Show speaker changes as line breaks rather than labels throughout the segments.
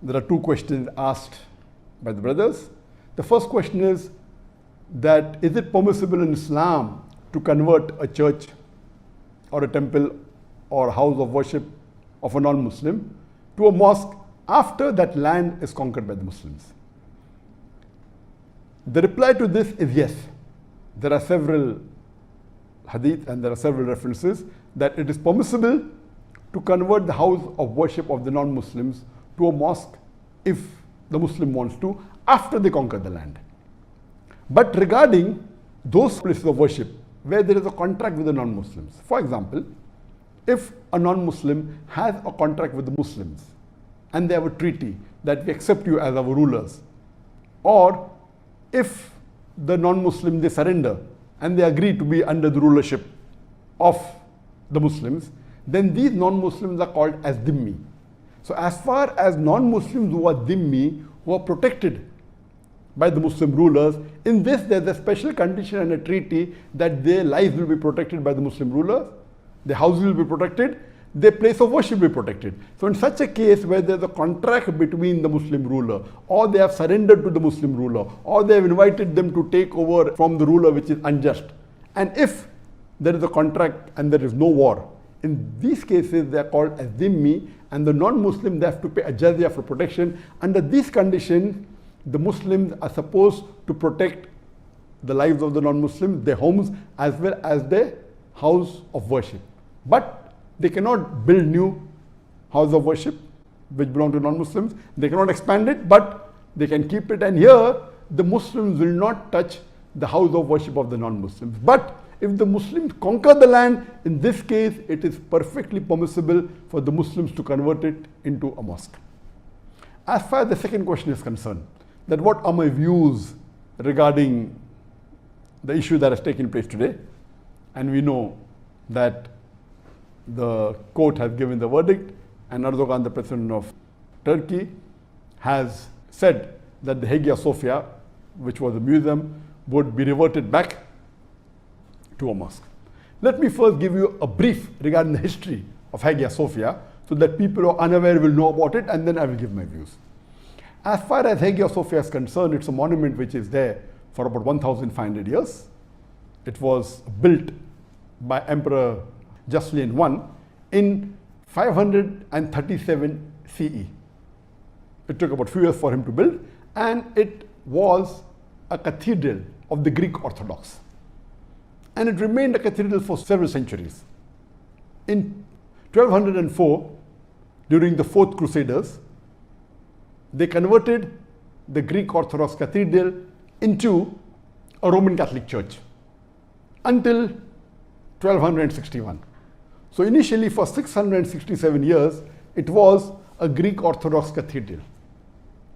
there are two questions asked by the brothers. The first question is that is it permissible in Islam to convert a church or a temple or a house of worship of a non-Muslim to a mosque after that land is conquered by the Muslims? The reply to this is yes. There are several hadith and there are several references that it is permissible to convert the house of worship of the non-Muslims to a mosque if the Muslim wants to after they conquer the land. But regarding those places of worship where there is a contract with the non-Muslims, for example, if a non-Muslim has a contract with the Muslims and they have a treaty that we accept you as our rulers, or if the non-Muslim they surrender and they agree to be under the rulership of the Muslims, then these non-Muslims are called as dhimmi. So as far as non-Muslims who are dhimmi, who are protected by the Muslim rulers, in this there's a special condition and a treaty that their lives will be protected by the Muslim rulers, their houses will be protected, their place of worship will be protected. So in such a case where there's a contract between the Muslim ruler, or they have surrendered to the Muslim ruler, or they have invited them to take over from the ruler which is unjust, and if there is a contract and there is no war, in these cases they are called as dhimmi, and the non-Muslim they have to pay a jizya for protection. Under these conditions, the Muslims are supposed to protect the lives of the non-Muslims, their homes, as well as their house of worship. But they cannot build new house of worship which belong to non-Muslims. They cannot expand it, but they can keep it. And here, the Muslims will not touch the house of worship of the non-Muslims. But if the Muslims conquer the land, in this case, it is perfectly permissible for the Muslims to convert it into a mosque. As far as the second question is concerned, that what are my views regarding the issue that has taken place today? And we know that the court has given the verdict, and Erdogan, the president of Turkey, has said that the Hagia Sophia, which was a museum, would be reverted back to a mosque. Let me first give you a brief regarding the history of Hagia Sophia so that people who are unaware will know about it, and then I will give my views. As far as Hagia Sophia is concerned, it's a monument which is there for about 1,500 years. It was built by Emperor Justinian I in 537 CE. It took about a few years for him to build, and it was a cathedral of the Greek Orthodox. And it remained a cathedral for several centuries. In 1204, during the Fourth Crusaders, they converted the Greek Orthodox cathedral into a Roman Catholic church until 1261. So initially for 667 years, it was a Greek Orthodox cathedral.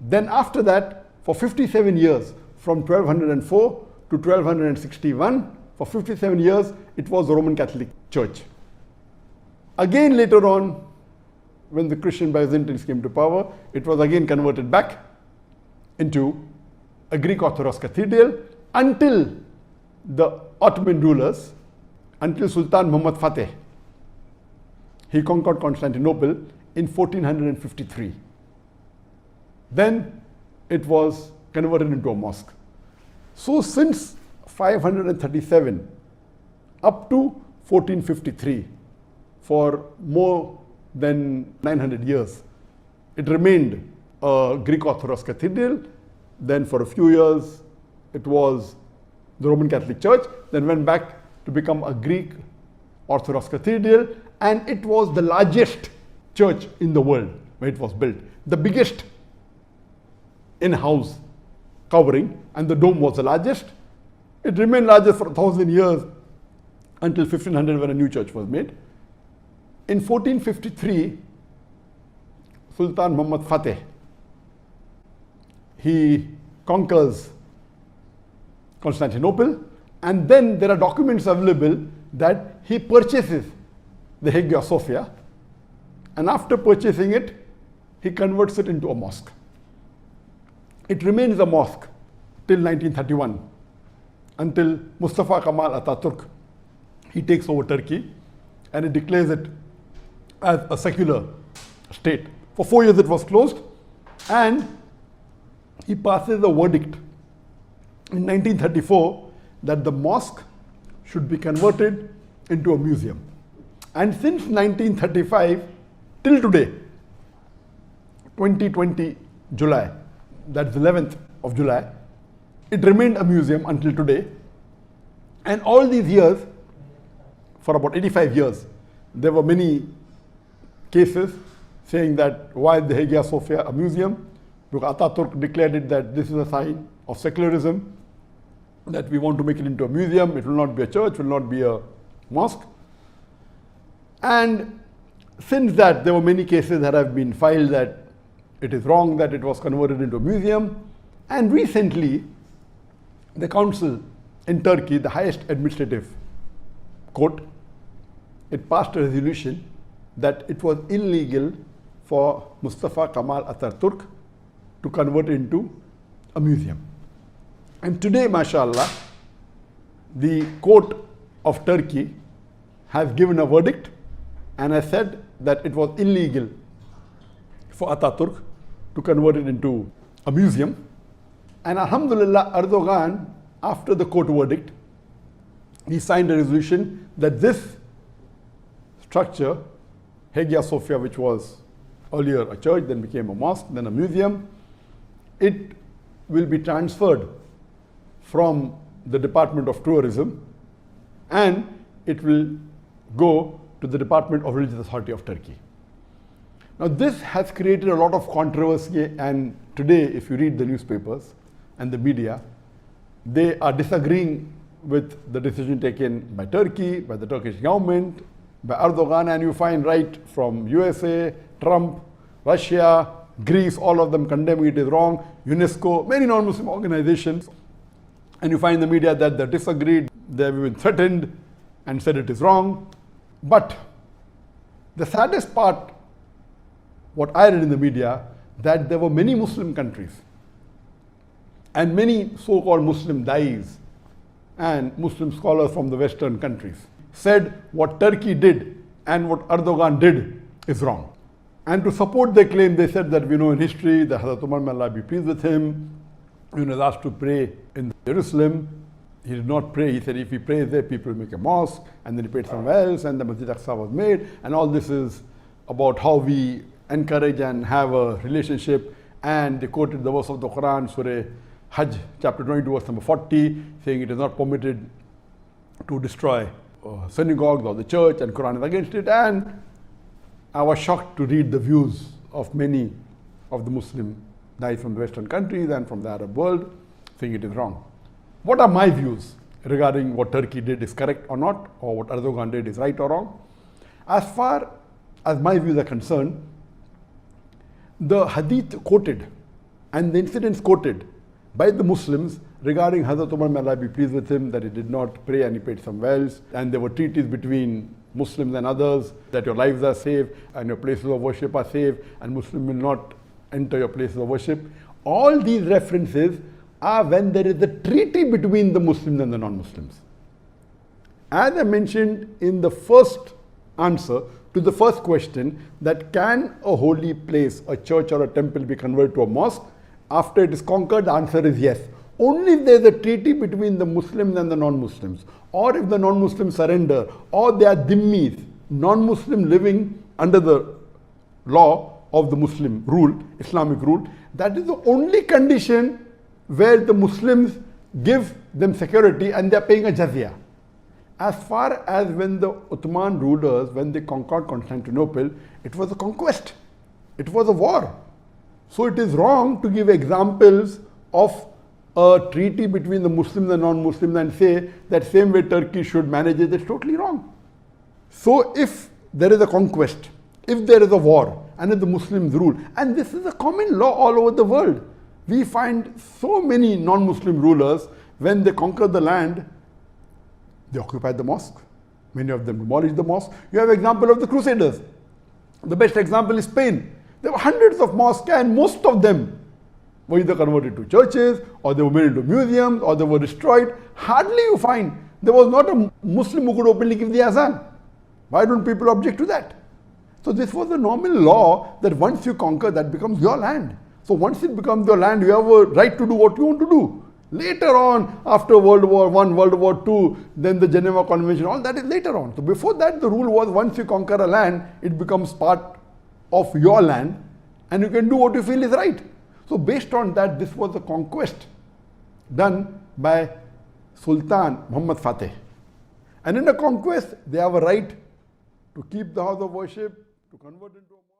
Then after that, for 57 years, from 1204 to 1261, for 57 years, it was a Roman Catholic church. Again later on, when the Christian Byzantines came to power, it was again converted back into a Greek Orthodox cathedral until the Ottoman rulers, until Sultan Muhammad Fateh. He conquered Constantinople in 1453. Then it was converted into a mosque. So since 537 up to 1453, for more than 900 years, it remained a Greek Orthodox cathedral. Then for a few years, it was the Roman Catholic Church, then went back to become a Greek Orthodox cathedral, and it was the largest church in the world where it was built. The biggest in-house covering, and the dome was the largest. It remained largest for 1,000 years until 1500 when a new church was made. In 1453, Sultan Muhammad Fateh, he conquers Constantinople, and then there are documents available that he purchases the Hagia Sophia, and after purchasing it, he converts it into a mosque. It remains a mosque till 1931, until Mustafa Kemal Atatürk, he takes over Turkey and he declares it as a secular state. For 4 years it was closed, And he passes a verdict in 1934 that the mosque should be converted into a museum. And since 1935 till today, 2020 July, that's 11th of July, it remained a museum until today. And all these years, for about 85 years, there were many cases saying that why the Hagia Sophia a museum? Because Ataturk declared it that this is a sign of secularism, that we want to make it into a museum, it will not be a church, will not be a mosque. And since that, there were many cases that have been filed that it is wrong that it was converted into a museum. And recently, the council in Turkey, the highest administrative court, it passed a resolution that it was illegal for Mustafa Kemal Atatürk to convert it into a museum. And today, mashallah, the court of Turkey has given a verdict and has said that it was illegal for Atatürk to convert it into a museum. And alhamdulillah, Erdogan, after the court verdict, he signed a resolution that this structure, Hagia Sophia, which was earlier a church, then became a mosque, then a museum, it will be transferred from the Department of Tourism and it will go to the Department of Religious Authority of Turkey. Now this has created a lot of controversy, and today if you read the newspapers and the media, they are disagreeing with the decision taken by Turkey, by the Turkish government, by Erdogan, and you find right from USA, Trump, Russia, Greece, all of them condemning it is wrong, UNESCO, many non-Muslim organizations, and you find in the media that they disagreed, they have been threatened and said it is wrong. But the saddest part, what I read in the media, that there were many Muslim countries and many so-called Muslim dais and Muslim scholars from the Western countries said what Turkey did and what Erdogan did is wrong. And to support their claim, they said that we know in history that Hazrat Umar, may Allah be pleased with him, he was asked to pray in Jerusalem. He did not pray. He said if he prays there, people make a mosque, and then he prayed somewhere else, and the Masjid Aqsa was made. And all this is about how we encourage and have a relationship. And they quoted the verse of the Quran, Surah Hajj, chapter 22, verse number 40, saying it is not permitted to destroy synagogues or the church, and Quran is against it. And I was shocked to read the views of many of the Muslim guys from the Western countries and from the Arab world, saying it is wrong. What are my views regarding what Turkey did is correct or not, or what Erdogan did is right or wrong? As far as my views are concerned, the hadith quoted and the incidents quoted by the Muslims regarding Hazrat Umar, may Allah be pleased with him, that he did not pray and he prayed somewhere else, and there were treaties between Muslims and others that your lives are safe and your places of worship are safe and Muslims will not enter your places of worship. All these references are when there is a treaty between the Muslims and the non-Muslims. As I mentioned in the first answer to the first question, that can a holy place, a church or a temple, be converted to a mosque after it is conquered? The answer is yes. Only if there is a treaty between the Muslims and the non-Muslims, or if the non-Muslims surrender, or they are dhimmis, non-Muslim living under the law of the Muslim rule, Islamic rule, that is the only condition where the Muslims give them security and they are paying a jizya. As far as when the Ottoman rulers, when they conquered Constantinople, it was a conquest. It was a war. So it is wrong to give examples of a treaty between the Muslims and non-Muslims and say that same way Turkey should manage it. It's totally wrong. So if there is a conquest, if there is a war, and if the Muslims rule, and this is a common law all over the world, we find so many non-Muslim rulers, when they conquer the land, they occupy the mosque. Many of them demolish the mosque. You have example of the Crusaders. The best example is Spain. There were hundreds of mosques and most of them were either converted to churches, or they were made into museums, or they were destroyed. Hardly you find there was not a Muslim who could openly give the azan. Why don't people object to that? So this was a normal law that once you conquer, that becomes your land. So once it becomes your land, you have a right to do what you want to do. Later on, after World War I, World War II, then the Geneva Convention, all that is later on. So before that, the rule was once you conquer a land, it becomes part of your land and you can do what you feel is right. So based on that, this was a conquest done by Sultan Muhammad Fateh. And in a conquest, they have a right to keep the house of worship, to convert into a